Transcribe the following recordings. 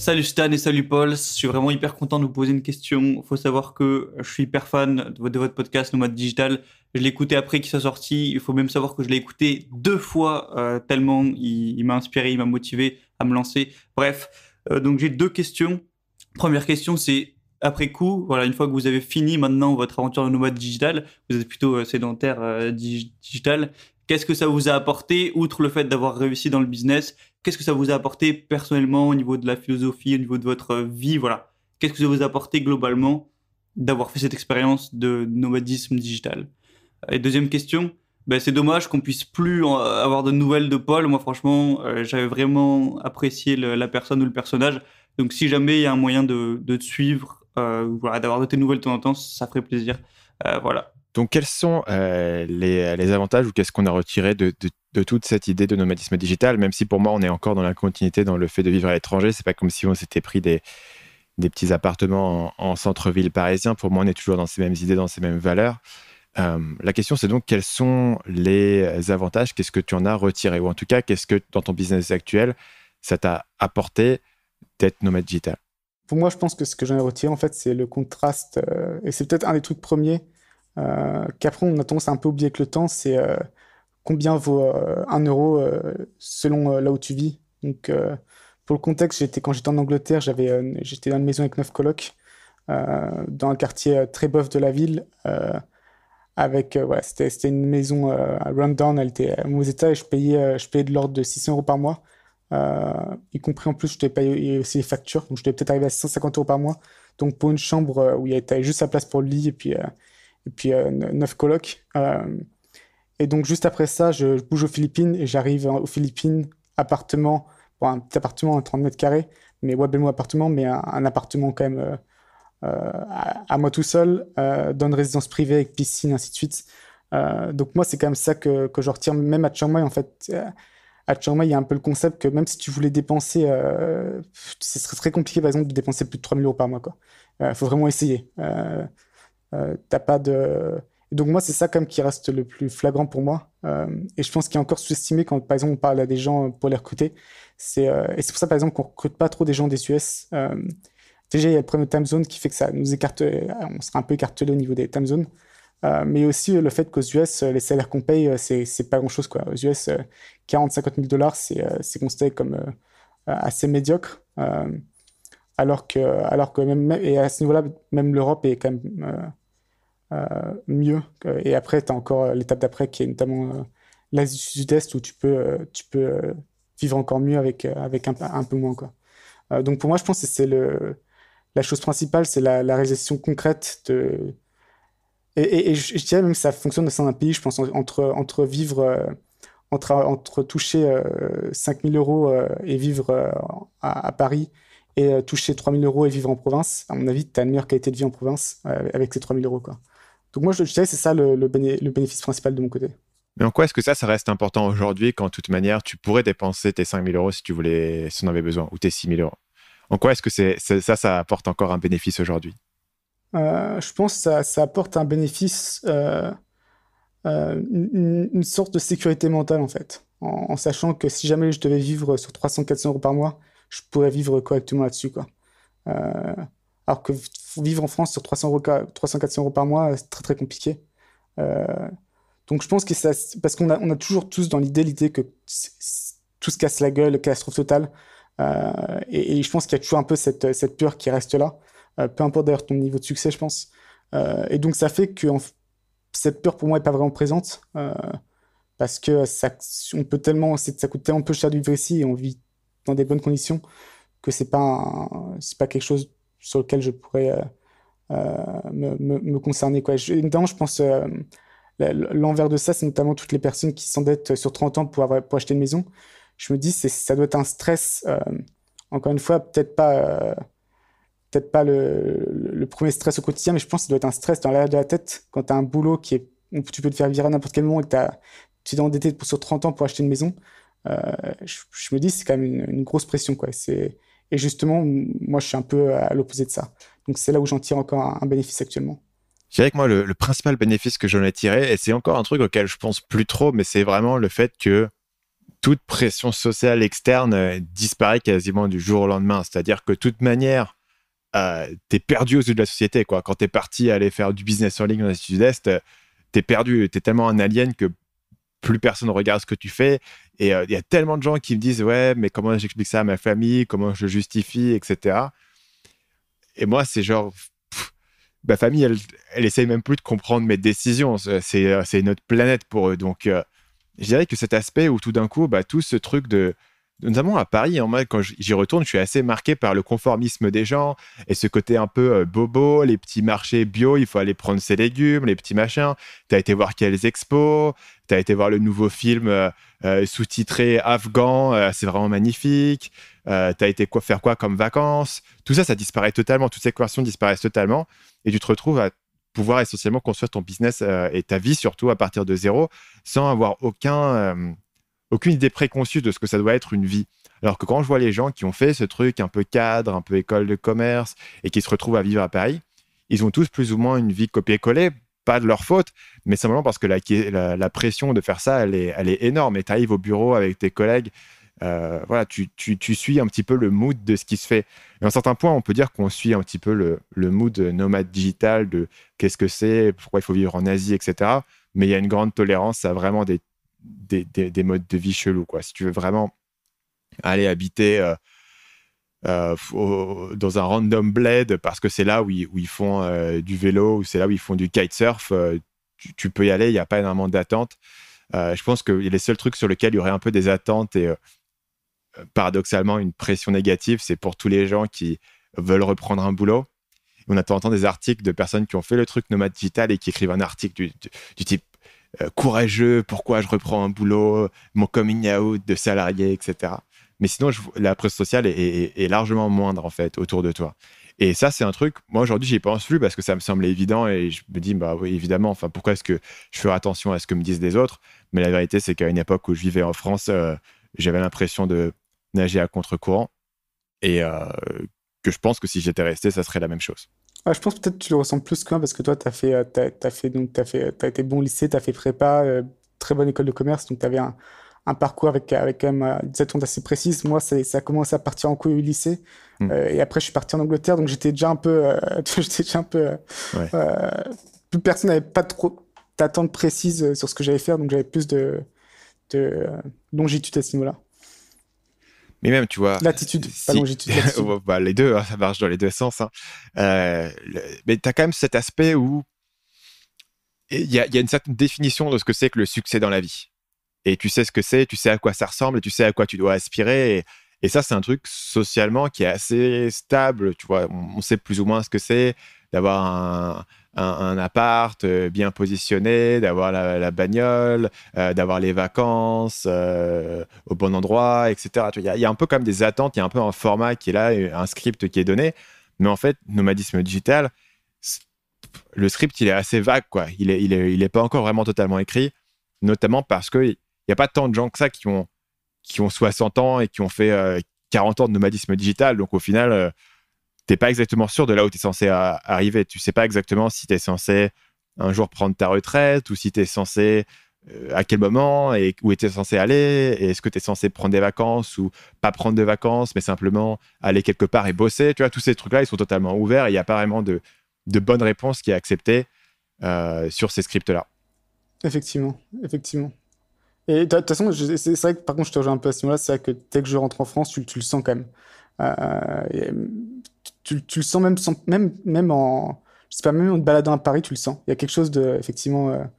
Salut Stan et salut Paul, je suis vraiment hyper content de vous poser une question. Il faut savoir que je suis hyper fan de votre podcast Nomade Digital. Je l'ai écouté après qu'il soit sorti. Il faut même savoir que je l'ai écouté 2 fois tellement il m'a inspiré, il m'a motivé à me lancer. Bref, donc j'ai 2 questions. Première question, c'est après coup, voilà, une fois que vous avez fini maintenant votre aventure de nomade digital, vous êtes plutôt sédentaire digital. Qu'est-ce que ça vous a apporté, outre le fait d'avoir réussi dans le business? Qu'est-ce que ça vous a apporté personnellement au niveau de la philosophie, au niveau de votre vie, voilà. Qu'est-ce que ça vous a apporté globalement d'avoir fait cette expérience de nomadisme digital? Et deuxième question, ben, c'est dommage qu'on puisse plus avoir de nouvelles de Paul. Moi, franchement, j'avais vraiment apprécié la personne ou le personnage. Donc, si jamais il y a un moyen de te suivre, voilà, d'avoir de tes nouvelles de temps en temps, ça ferait plaisir. Voilà. Donc, quels sont les avantages ou qu'est-ce qu'on a retiré de toute cette idée de nomadisme digital, même si pour moi, on est encore dans la continuité dans le fait de vivre à l'étranger. C'est pas comme si on s'était pris des petits appartements en centre-ville parisien. Pour moi, on est toujours dans ces mêmes idées, dans ces mêmes valeurs. La question, c'est donc quels sont les avantages? Qu'est-ce que tu en as retiré? Ou en tout cas, qu'est-ce que dans ton business actuel, ça t'a apporté d'être nomade digital? Pour moi, je pense que ce que j'en ai retiré, en fait, c'est le contraste. Et c'est peut-être un des trucs premiers qu'après, on a tendance à un peu oublier avec le temps. C'est combien vaut 1 euro selon là où tu vis. Donc, pour le contexte, quand j'étais en Angleterre, j'étais dans une maison avec 9 colocs, dans un quartier très bof de la ville. Ouais, c'était une maison rundown, elle était à mauvais état et je payais de l'ordre de 600 euros par mois. Y compris en plus, je devais payer aussi les factures, donc je devais peut-être arriver à 650 euros par mois. Donc pour une chambre où t'avais juste la place pour le lit et puis 9 colocs. Et donc juste après ça, je bouge aux Philippines et j'arrive aux Philippines, appartement, bon, un petit appartement à 30 mètres carrés, mais ouais, bel appartement, mais un appartement quand même à moi tout seul, dans une résidence privée avec piscine, ainsi de suite. Donc moi, c'est quand même ça que je retire, même à Chiang Mai, en fait. À Chiang Mai, il y a un peu le concept que même si tu voulais dépenser, ce serait très compliqué, par exemple, de dépenser plus de 3 000 euros par mois, quoi. Faut vraiment essayer. T'as pas de... Et donc moi, c'est ça quand même qui reste le plus flagrant pour moi. Et je pense qu'il est encore sous-estimé quand, par exemple, on parle à des gens pour les recruter. Et c'est pour ça, par exemple, qu'on recrute pas trop des gens des US. Déjà, il y a le problème de time zone qui fait que ça nous écarte, on sera un peu écartelé au niveau des time zones. Mais aussi le fait qu'aux US, les salaires qu'on paye, c'est pas grand-chose, quoi. Aux US, 40-50 000 dollars, c'est considéré comme assez médiocre. Alors que même, et à ce niveau-là, même l'Europe est quand même mieux. Et après, tu as encore l'étape d'après qui est notamment l'Asie du Sud-Est où tu peux vivre encore mieux avec un peu moins, quoi. Donc pour moi, je pense que la chose principale, c'est la réalisation concrète de... Et je dirais même que ça fonctionne dans un pays, je pense, entre vivre, entre toucher 5 000 euros et vivre à Paris et toucher 3 000 euros et vivre en province. À mon avis, tu as une meilleure qualité de vie en province avec ces 3 000 euros, quoi. Donc moi, je dirais que c'est ça le bénéfice principal de mon côté. Mais en quoi est-ce que ça reste important aujourd'hui quand, de toute manière, tu pourrais dépenser tes 5 000 euros si tu voulais, si on avait besoin, ou tes 6 000 euros? En quoi est-ce que ça apporte encore un bénéfice aujourd'hui? Je pense que ça apporte un bénéfice, une sorte de sécurité mentale, en fait, en sachant que si jamais je devais vivre sur 300-400 euros par mois, je pourrais vivre correctement là-dessus, quoi. Euh, alors que vivre en France sur 300-400 euros par mois, c'est très très compliqué. Euh, donc je pense que ça, parce qu'on a toujours tous dans l'idée que tout se casse la gueule, catastrophe totale. Et je pense qu'il y a toujours un peu cette peur qui reste là, peu importe d'ailleurs ton niveau de succès, je pense. Et donc ça fait que cette peur pour moi est pas vraiment présente, parce que on peut tellement, ça coûte tellement peu cher de vivre ici et on vit dans des bonnes conditions que c'est pas quelque chose sur lequel je pourrais me concerner, quoi. Notamment, je pense l'envers de ça, c'est notamment toutes les personnes qui s'endettent sur 30 ans pour acheter une maison. Je me dis, ça doit être un stress, encore une fois, peut-être pas le premier stress au quotidien, mais je pense que ça doit être un stress dans l'arrière de la tête quand tu as un boulot où tu peux te faire virer à n'importe quel moment et que tu es endetté sur 30 ans pour acheter une maison. Je me dis, c'est quand même une grosse pression, quoi. Et justement, moi, je suis un peu à l'opposé de ça. Donc, c'est là où j'en tire encore un bénéfice actuellement. Je dirais que moi, le principal bénéfice que j'en ai tiré, et c'est encore un truc auquel je pense plus trop, mais c'est vraiment le fait que toute pression sociale externe disparaît quasiment du jour au lendemain. C'est-à-dire que de toute manière, t'es perdu aux yeux de la société, quoi. Quand t'es parti aller faire du business en ligne dans le Sud-Est, t'es perdu. T'es tellement un alien que plus personne ne regarde ce que tu fais. Et il y a tellement de gens qui me disent « Ouais, mais comment j'explique ça à ma famille? Comment je le justifie? » etc. Et moi, c'est genre... ma famille, elle essaye même plus de comprendre mes décisions. C'est une autre planète pour eux. Donc, je dirais que cet aspect où tout d'un coup, tout ce truc notamment à Paris, en mode, quand j'y retourne, je suis assez marqué par le conformisme des gens et ce côté un peu bobo, les petits marchés bio, il faut aller prendre ses légumes, les petits machins. T'as été voir quelles expos, t'as été voir le nouveau film sous-titré afghan, c'est vraiment magnifique. T'as été faire quoi comme vacances? Tout ça, ça disparaît totalement. Toutes ces conversations disparaissent totalement et tu te retrouves à pouvoir essentiellement construire ton business et ta vie surtout à partir de zéro sans avoir aucune idée préconçue de ce que ça doit être une vie. Alors que quand je vois les gens qui ont fait ce truc un peu cadre, un peu école de commerce et qui se retrouvent à vivre à Paris, ils ont tous plus ou moins une vie copier-coller, pas de leur faute, mais simplement parce que la pression de faire ça, elle est énorme. Et tu arrives au bureau avec tes collègues, voilà, tu suis un petit peu le mood de ce qui se fait. Et à un certain point, on peut dire qu'on suit un petit peu le mood nomade digital de qu'est-ce que c'est, pourquoi il faut vivre en Asie, etc. Mais il y a une grande tolérance à vraiment des modes de vie chelous, quoi. Si tu veux vraiment aller habiter dans un random bled parce que c'est là où ils font du vélo ou c'est là où ils font du kitesurf, tu peux y aller, il n'y a pas énormément d'attentes. Je pense que les seuls trucs sur lesquels il y aurait un peu des attentes et paradoxalement une pression négative, c'est pour tous les gens qui veulent reprendre un boulot. On a de temps en temps des articles de personnes qui ont fait le truc nomade digital et qui écrivent un article du type courageux, pourquoi je reprends un boulot, mon coming out de salarié, etc. Mais sinon, la pression sociale est largement moindre, en fait, autour de toi. Et ça, c'est un truc, moi, aujourd'hui, j'y pense plus parce que ça me semble évident et je me dis, oui, évidemment, enfin, pourquoi est-ce que je ferais attention à ce que me disent les autres? Mais la vérité, c'est qu'à une époque où je vivais en France, j'avais l'impression de nager à contre-courant et que je pense que si j'étais resté, ça serait la même chose. Je pense peut-être que tu le ressens plus que moi parce que toi, t'as été bon au lycée, t'as fait prépa, très bonne école de commerce, donc t'avais un parcours avec quand même des attentes assez précises. Moi, ça a commencé à partir en couille au lycée, et après, je suis parti en Angleterre, donc j'étais déjà un peu, Ouais. plus personne n'avait pas trop d'attentes précises sur ce que j'allais faire, donc j'avais plus de longitude à ce niveau-là. Mais même, tu vois... Latitude, pas longitude, latitude. Les deux, ça marche dans les deux sens. Hein. Mais tu as quand même cet aspect où il y a une certaine définition de ce que c'est que le succès dans la vie. Et tu sais ce que c'est, tu sais à quoi ça ressemble, et tu sais à quoi tu dois aspirer. Et ça, c'est un truc socialement qui est assez stable. Tu vois, on sait plus ou moins ce que c'est d'avoir un appart bien positionné, d'avoir la bagnole, d'avoir les vacances au bon endroit, etc. Il y a un peu comme des attentes, il y a un peu un format qui est là, un script qui est donné. Mais en fait, nomadisme digital, le script, il est assez vague, quoi. Il est pas encore vraiment totalement écrit, notamment parce qu'il n'y a pas tant de gens que ça qui ont 60 ans et qui ont fait 40 ans de nomadisme digital. Donc, au final, t'es pas exactement sûr de là où tu es censé arriver. Tu sais pas exactement si tu es censé un jour prendre ta retraite ou si tu es censé à quel moment et où tu es censé aller. Et est-ce que tu es censé prendre des vacances ou pas prendre de vacances, mais simplement aller quelque part et bosser. Tu vois, tous ces trucs-là, ils sont totalement ouverts et il n'y a pas vraiment de bonne réponse qui est acceptée sur ces scripts-là. Effectivement. Et de toute façon, c'est vrai que par contre, je te rejoins un peu à ce niveau-là. C'est vrai que dès que je rentre en France, tu le sens quand même. Et tu le sens même en, je sais pas, même en te baladant à Paris, tu le sens. Il y a quelque chose de, effectivement,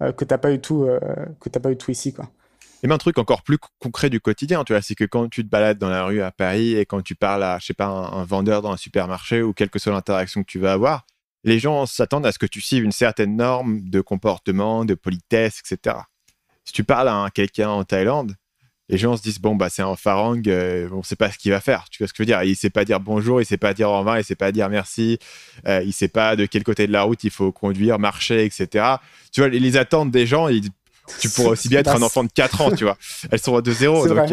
que t'as pas eu tout, ici, quoi. Et même un truc encore plus concret du quotidien, tu vois, c'est que quand tu te balades dans la rue à Paris et quand tu parles à, je sais pas, un vendeur dans un supermarché ou quelle que soit l'interaction que tu vas avoir, les gens s'attendent à ce que tu suives une certaine norme de comportement, de politesse, etc. Si tu parles à quelqu'un en Thaïlande, les gens se disent, bon, c'est un farang, on ne sait pas ce qu'il va faire. Tu vois ce que je veux dire? Il ne sait pas dire bonjour, il ne sait pas dire au revoir, il ne sait pas dire merci, il ne sait pas de quel côté de la route il faut conduire, marcher, etc. Tu vois, les attentes des gens, tu pourrais aussi bien être un enfant de 4 ans, tu vois. Elles sont de 0. Donc,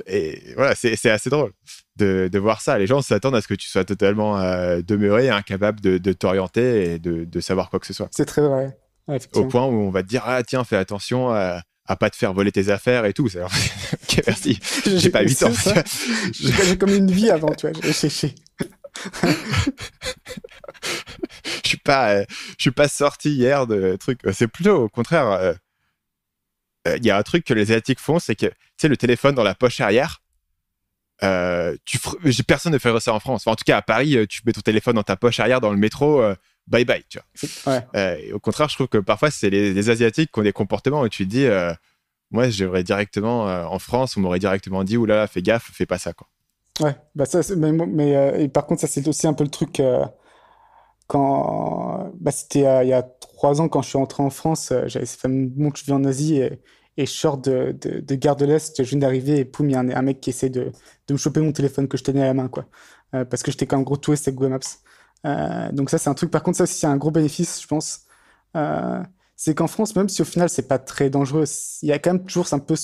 et voilà, c'est assez drôle de voir ça. Les gens s'attendent à ce que tu sois totalement demeuré, incapable de t'orienter et de savoir quoi que ce soit. C'est très vrai. Ouais, au point où on va te dire, ah tiens, fais attention à à pas te faire voler tes affaires et tout. Ok, merci. J'ai pas 8 ans. J'ai comme une vie avant, tu vois. Je suis pas sorti hier de trucs. C'est plutôt au contraire. Il y a un truc que les Asiatiques font, c'est que tu sais, le téléphone dans la poche arrière. Personne ne fait ça en France. Enfin, en tout cas, à Paris, tu mets ton téléphone dans ta poche arrière dans le métro. Bye bye, tu vois. Ouais. Et au contraire, je trouve que parfois, c'est les Asiatiques qui ont des comportements où tu te dis, moi, j'aurais directement, en France, on m'aurait directement dit, oulala, fais gaffe, fais pas ça, quoi. Ouais, bah ça, et par contre, ça, c'est aussi un peu le truc quand. Bah, c'était il y a 3 ans, quand je suis rentré en France, j'avais fait un moment que je vis en Asie et je sors de Gare de l'Est, je viens d'arriver et poum, il y a un mec qui essaie de me choper mon téléphone que je tenais à la main, quoi. Parce que j'étais quand même gros touriste avec Google Maps. Donc ça, c'est un truc. Par contre, ça aussi, c'est un gros bénéfice, je pense. Euh, c'est qu'en France, même si au final, c'est pas très dangereux, il y a quand même toujours un peu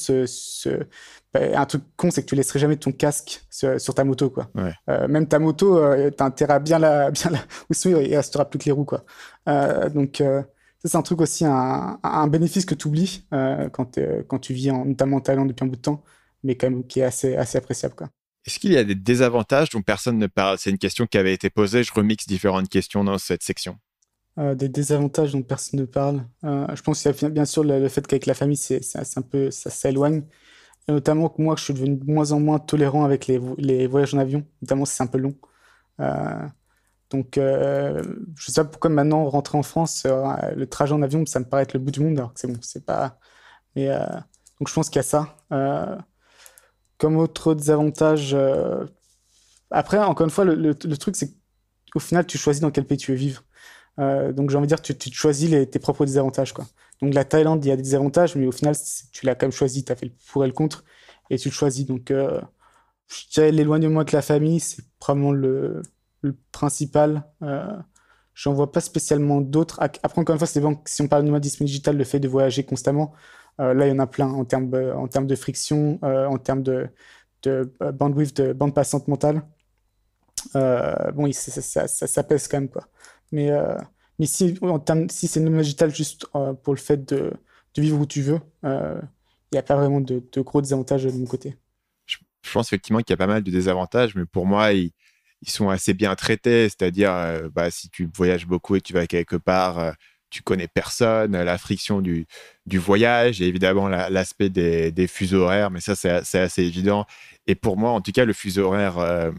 un truc con, c'est que tu laisserais jamais ton casque sur ta moto, quoi. Ouais. Même ta moto, t'as intérêt à bien la, ou sinon il restera plus que les roues, quoi. Donc ça, c'est un truc aussi, un bénéfice que tu oublies quand tu vis notamment en Thaïlande depuis un bout de temps, mais quand même qui est assez appréciable, quoi. Est-ce qu'il y a des désavantages dont personne ne parle? C'est une question qui avait été posée. Je remixe différentes questions dans cette section. Des désavantages dont personne ne parle. Je pense qu'il y a bien sûr le fait qu'avec la famille, c'est un peu, ça s'éloigne. Et notamment que moi, je suis devenu de moins en moins tolérant avec les voyages en avion. Notamment si c'est un peu long. Euh, donc, je sais pas pourquoi maintenant, rentrer en France, le trajet en avion, ça me paraît être le bout du monde, alors que c'est bon, c'est pas. Mais, donc, je pense qu'il y a ça. Comme autre désavantage. Après, encore une fois, le truc, c'est qu'au final, tu choisis dans quel pays tu veux vivre. Donc j'ai envie de dire, tu choisis tes propres désavantages, quoi. Donc la Thaïlande, il y a des désavantages, mais au final, tu l'as quand même choisi, tu as fait le pour et le contre, et tu le choisis. Donc je dirais l'éloignement avec la famille, c'est probablement le principal. J'en vois pas spécialement d'autres. Après, encore une fois, si on parle de nomadisme digital, le fait de voyager constamment, là, il y en a plein en termes de friction, en termes de bandwidth, de bande passante mentale. Bon, ça pèse quand même, quoi. Mais, mais si c'est nomade digital juste pour le fait de vivre où tu veux, il n'y a pas vraiment de gros désavantages de mon côté. Je pense effectivement qu'il y a pas mal de désavantages, mais pour moi, ils sont assez bien traités. C'est-à-dire, si tu voyages beaucoup et que tu vas quelque part, tu connais personne, la friction du voyage et évidemment l'aspect des fuseaux horaires, mais ça, c'est assez évident. Et pour moi, en tout cas, le fuseau horaire,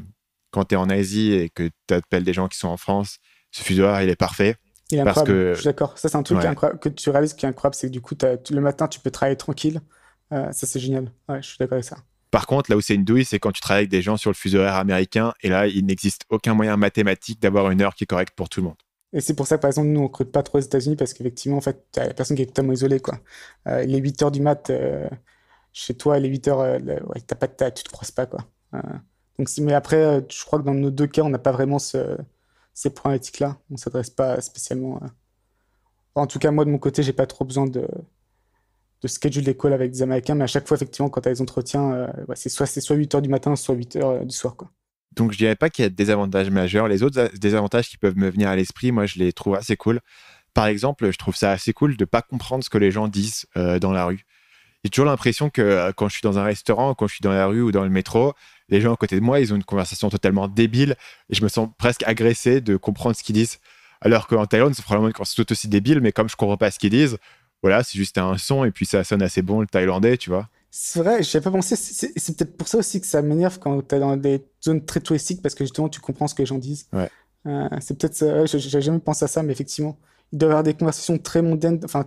quand tu es en Asie et que tu appelles des gens qui sont en France, ce fuseau horaire, il est parfait. Il est incroyable, je suis d'accord. Ça, c'est un truc que tu réalises qui est incroyable, c'est que du coup, le matin, tu peux travailler tranquille. Ça, c'est génial. Ouais, je suis d'accord avec ça. Par contre, là où c'est une douille, c'est quand tu travailles avec des gens sur le fuseau horaire américain, et là, il n'existe aucun moyen mathématique d'avoir une heure qui est correcte pour tout le monde. Et c'est pour ça que, par exemple, nous, on ne recrute pas trop aux États-Unis, parce qu'effectivement, en fait, tu as la personne qui est totalement isolée, quoi. Il est 8 h du mat, chez toi, il est 8 h, ouais, tu te croises pas, quoi. Mais après, je crois que dans nos deux cas, on n'a pas vraiment ces problématiques-là. On ne s'adresse pas spécialement. En tout cas, moi, de mon côté, j'ai pas trop besoin de schedule des calls avec des Américains, mais à chaque fois, effectivement, quand tu as les entretiens, c'est soit 8 h du matin, soit 8 h du soir, quoi. Donc, je dirais pas qu'il y a des désavantages majeurs. Les autres désavantages qui peuvent me venir à l'esprit, moi, je les trouve assez cool. Par exemple, je trouve ça assez cool de pas comprendre ce que les gens disent dans la rue. J'ai toujours l'impression que quand je suis dans un restaurant, quand je suis dans la rue ou dans le métro, les gens à côté de moi, ils ont une conversation totalement débile et je me sens presque agressé de comprendre ce qu'ils disent. Alors qu'en Thaïlande, c'est probablement une conversation tout aussi débile, mais comme je comprends pas ce qu'ils disent, voilà, c'est juste un son et puis ça sonne assez bon le thaïlandais, tu vois. C'est vrai, je n'avais pas pensé. C'est peut-être pour ça aussi que ça m'énerve quand tu es dans des zones très touristiques parce que justement, tu comprends ce que les gens disent. Ouais. C'est peut-être ça. Je n'avais jamais pensé à ça, mais effectivement, il doit y avoir des conversations très mondaines, enfin,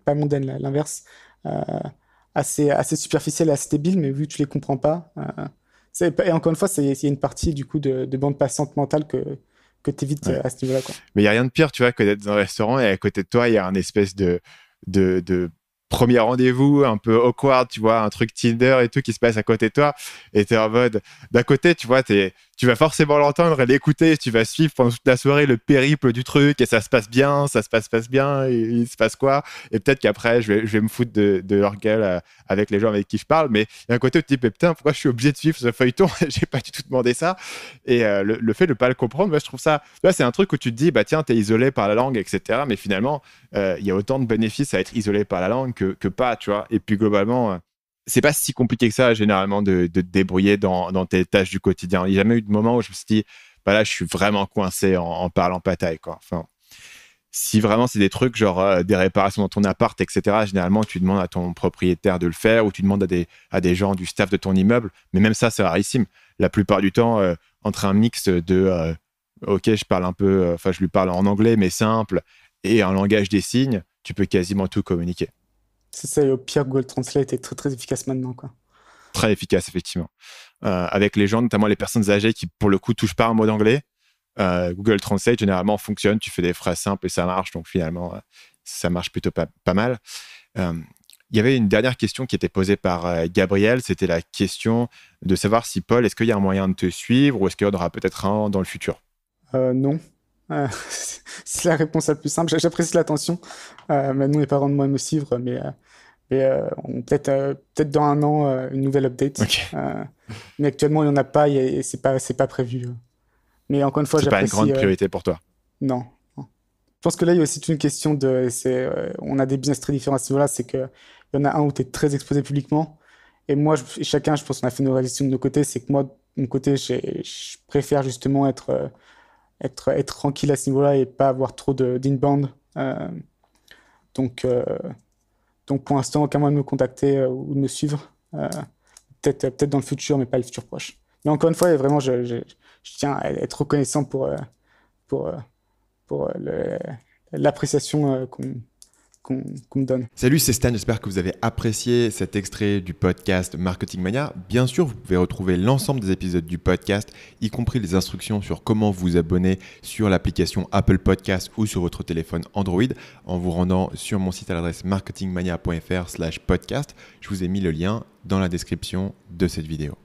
pas mondaines, l'inverse, assez superficielles et assez débiles, mais vu que tu les comprends pas. Et encore une fois, il y a une partie du coup de bande passante mentale que tu évites à ce niveau-là, quoi. Mais il n'y a rien de pire, tu vois, que d'être dans un restaurant et à côté de toi, il y a un espèce de premier rendez-vous un peu awkward, tu vois, un truc Tinder et tout qui se passe à côté de toi et t'es en mode, d'un côté, tu vois, tu tu vas forcément l'entendre et l'écouter. Tu vas suivre pendant toute la soirée le périple du truc et ça se passe bien, et il se passe quoi. Et peut-être qu'après, je vais me foutre de leur gueule avec les gens avec qui je parle. Mais il y a un côté où tu te dis, putain, pourquoi je suis obligé de suivre ce feuilleton? J'ai pas du tout demandé ça. Et le fait de ne pas le comprendre, moi, je trouve ça. Là, c'est un truc où tu te dis, bah tiens, t'es isolé par la langue, etc. Mais finalement, il y a autant de bénéfices à être isolé par la langue que pas, tu vois. Et puis globalement, c'est pas si compliqué que ça, généralement, de te débrouiller dans tes tâches du quotidien. Il n'y a jamais eu de moment où je me suis dit, bah là, je suis vraiment coincé en parlant pataille, quoi. Enfin, si vraiment c'est des trucs genre des réparations dans ton appart, etc., généralement, tu demandes à ton propriétaire de le faire ou tu demandes à des gens du staff de ton immeuble. Mais même ça, c'est rarissime. La plupart du temps, entre un mix de OK, je parle un peu, je lui parle en anglais, mais simple, et un langage des signes, tu peux quasiment tout communiquer. C'est ça, et au pire, Google Translate est très très efficace maintenant, quoi. Très efficace, effectivement. Avec les gens, notamment les personnes âgées qui, pour le coup, touchent pas un mot d'anglais, Google Translate, généralement, fonctionne. Tu fais des phrases simples et ça marche. Donc, finalement, ça marche plutôt pas mal. Il y avait une dernière question qui était posée par Gabriel. C'était la question de savoir si, Paul, est-ce qu'il y a un moyen de te suivre ou est-ce qu'il y en aura peut-être un dans le futur? Non. C'est la réponse la plus simple. J'apprécie l'attention. Mais non, les parents de moi me suivre, mais peut-être dans un an, une nouvelle update. Okay. Mais actuellement, il n'y en a pas et c'est pas prévu. Mais encore une fois, c'est pas une j'apprécie. grande priorité pour toi. Non. Je pense que là, il y a aussi une question de. On a des business très différents à ce niveau-là. C'est qu'il y en a un où tu es très exposé publiquement. Et moi, chacun, je pense qu'on a fait nos réalisations de nos côtés. C'est que moi, de mon côté, je préfère justement être tranquille à ce niveau-là et pas avoir trop d'inbound. Donc, pour l'instant, aucun moyen de me contacter ou de me suivre. Peut-être dans le futur, mais pas le futur proche. Mais encore une fois, vraiment, je tiens à être reconnaissant pour l'appréciation qu'on me donne. Salut, c'est Stan, j'espère que vous avez apprécié cet extrait du podcast Marketing Mania. Bien sûr, vous pouvez retrouver l'ensemble des épisodes du podcast, y compris les instructions sur comment vous abonner sur l'application Apple Podcast ou sur votre téléphone Android en vous rendant sur mon site à l'adresse marketingmania.fr/podcast. Je vous ai mis le lien dans la description de cette vidéo.